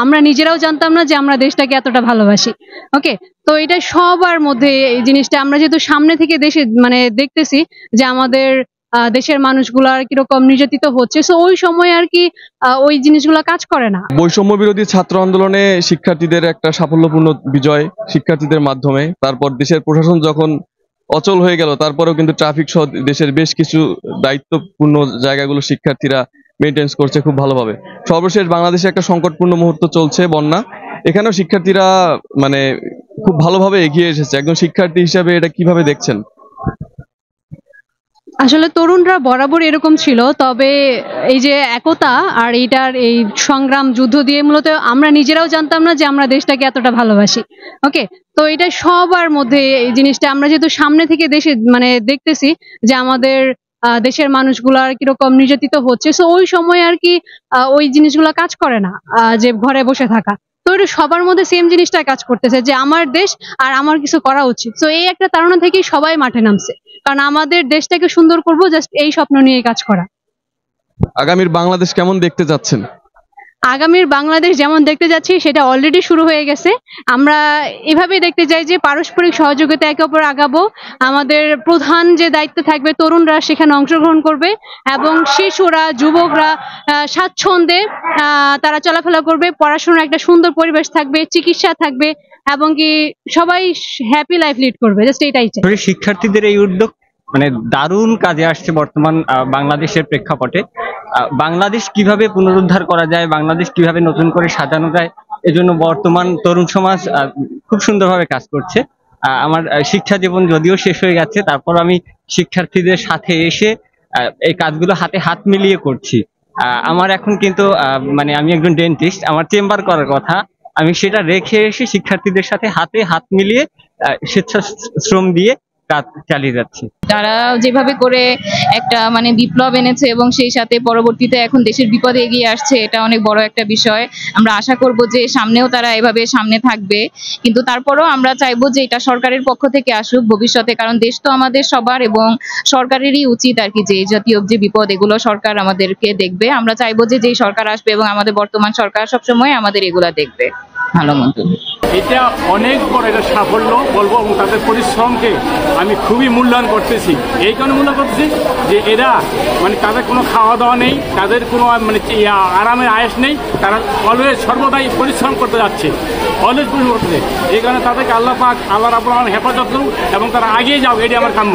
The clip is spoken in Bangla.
আমরা নিজেরাও জানতাম না যে আমরা দেশটাকে এতটা ভালোবাসি। ওকে? তো এটা সবার মধ্যে এই জিনিসটা আমরা যেহেতু সামনে থেকে দেশে দেখতেছি যে আমাদের দেশের মানুষগুলা কিরকম নির্যাতিত হচ্ছে। সো ওই সময় আরকি ওই জিনিসগুলা কাজ করে না। বৈষম্য বিরোধী ছাত্র আন্দোলনে শিক্ষার্থীদের একটা সাফল্যপূর্ণ বিজয় শিক্ষার্থীদের মাধ্যমে। তারপর দেশের প্রশাসন যখন অচল হয়ে গেল, তারপরেও কিন্তু ট্রাফিক সহ দেশের বেশ কিছু দায়িত্বপূর্ণ জায়গাগুলো শিক্ষার্থীরা মেনটেন্স করছে খুব ভালোভাবে। সর্বশেষ বাংলাদেশে একটা সংকটপূর্ণ মুহূর্ত চলছে, বন্যা। এখানেও শিক্ষার্থীরা মানে খুব ভালোভাবে এগিয়ে এসেছে। একজন শিক্ষার্থী হিসাবে এটা কিভাবে দেখছেন? আসলে তরুণরা বরাবর এরকম ছিল। তবে এই যে একতা আর এইটার এই সংগ্রাম যুদ্ধ দিয়ে মূলত আমরা নিজেরাও জানতাম না যে আমরা দেশটাকে এতটা ভালোবাসি। ওকে? তো এটা সবার মধ্যে এই জিনিসটা আমরা যেহেতু সামনে থেকে দেশে দেখতেছি যে আমাদের দেশের মানুষগুলা কিরকম নির্যাতিত হচ্ছে। সো ওই সময় আরকি ওই জিনিসগুলা কাজ করে না। যে ঘরে বসে থাকা। তো এটা সবার মধ্যে সেম জিনিসটা কাজ করতেছে যে আমার দেশ আর আমার কিছু করা উচিত। সো এই একটা তাড়না থেকেই সবাই মাঠে নামছে। কারণ আমাদের দেশটাকে সুন্দর করব জাস্ট এই স্বপ্ন নিয়েই কাজ করা। আগামীর বাংলাদেশ কেমন দেখতে যাচ্ছেন? আগামীর বাংলাদেশ যেমন দেখতে যাচ্ছি সেটা অলরেডি শুরু হয়ে গেছে। আমরা এভাবেই দেখতে চাই যে পারস্পরিক সহযোগিতা একে অপর আগাবো। আমাদের প্রধান যে দায়িত্ব থাকবে তরুণরা সেখানে অংশগ্রহণ করবে এবং শিশুরা, যুবকরা স্বাচ্ছন্দ্যে তারা চলাফেরা করবে। পড়াশোনার একটা সুন্দর পরিবেশ থাকবে, চিকিৎসা থাকবে এবং কি সবাই হ্যাপি লাইফ লিড করবে। জাস্ট এটাই চাই। শিক্ষার্থীদের এই উদ্যোগ দারুণ কাজে আসছে বর্তমান বাংলাদেশের প্রেক্ষাপটে। বাংলাদেশ কিভাবে পুনরুদ্ধার করা যায়, বাংলাদেশ কিভাবে নতুন করে সাজানো যায়, এজন্য বর্তমান তরুণ সমাজ খুব সুন্দরভাবে কাজ করছে। আমার শিক্ষা জীবন যদিও শেষ হয়ে গেছে, তারপর আমি শিক্ষার্থীদের সাথে এসে এই কাজগুলো হাতে হাত মিলিয়ে করছি। আমার এখন কিন্তু আমি একজন ডেন্টিস্ট, আমার চেম্বার করার কথা, আমি সেটা রেখে এসে শিক্ষার্থীদের সাথে হাতে হাত মিলিয়ে স্বেচ্ছাশ্রম দিয়ে কাজ চালিয়ে যাচ্ছি। তারা যেভাবে করে একটা বিপ্লব এনেছে এবং সেই সাথে পরবর্তীতে এখন দেশের বিপদে এগিয়ে আসছে, এটা অনেক বড় একটা বিষয়। আমরা আশা করব যে সামনেও তারা এভাবে সামনে থাকবে, কিন্তু তারপরও আমরা চাইবো যে এটা সরকারের পক্ষ থেকে আসুক ভবিষ্যতে, কারণ দেশ তো আমাদের সবার এবং সরকারেরই উচিত আর কি যে এই জাতীয় যে বিপদ এগুলো সরকার আমাদেরকে দেখবে। আমরা চাইবো যে যেই সরকার আসবে এবং আমাদের বর্তমান সরকার সবসময় আমাদের এগুলা দেখবে ভালো মন্দ। এটা অনেক বড় একটা সাফল্য বলবো এবং তাদের পরিশ্রমকে আমি খুবই মূল্যায়ন করতেছি। এই কারণে মূল্যায়ন করতেছি যে এরা তাদের কোনো খাওয়া দাওয়া নেই, তাদের কোনো আরামের আয়েস নেই, তারা অলওয়েজ সর্বদাই পরিশ্রম করতে যাচ্ছে, অলওয়েজ পরিশ্রম করতেছে। এই কারণে তাদেরকে আল্লাহ পাক আল্লাহ রাব্বুল আলামিন হেফাজত করুক এবং তারা এগিয়ে যাও, এটি আমার কাম্য।